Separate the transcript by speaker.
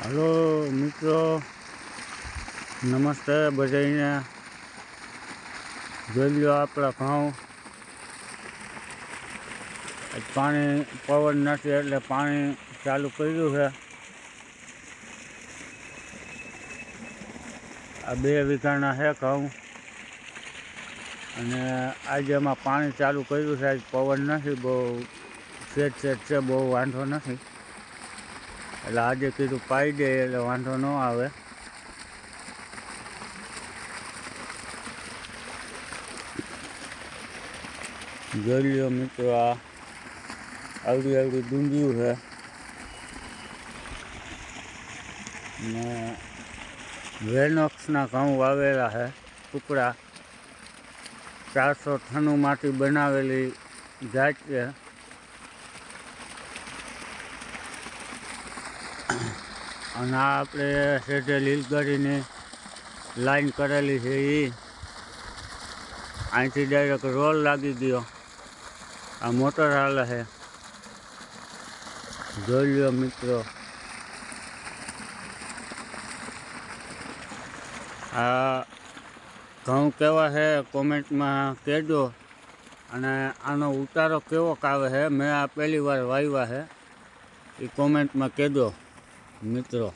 Speaker 1: Hello મિત્રો, નમસ્તે બધાને। જોઈ લો આપણા ઘઉં પાણી પવન નથી એટલે પાણી ચાલુ કર્યું છે। આ 2 વીઘાના છે ઘઉં અને આજે એમાં પાણી ચાલુ કર્યું છે। આજ પવન નથી, બહુ સેજ છે, બહુ વાંધો નથી એટલે આજે કીધું પાઈ દે એટલે વાંધો ન આવે। જોઈ લો મિત્રો, આ આવડી ડુંગળીયું છે ને વેનોક્સના ઘઉં વાવેલા છે ટુકડા। 496માંથી બનાવેલી જાત છે અને આ આપણે સેજે લીલગઢીની લાઈન કરેલી છે। એ અહીંથી ડાયરેક્ટ રોલ લાગી ગયો, આ મોટર હાલે છે। જોઈ લો મિત્રો, આ ઘઉં કેવા છે કોમેન્ટમાં કહેજો અને આનો ઉતારો કેવો આવે છે। મેં આ પહેલી વાર વાવ્યા છે એ કોમેન્ટમાં કહેજો મિત્રો।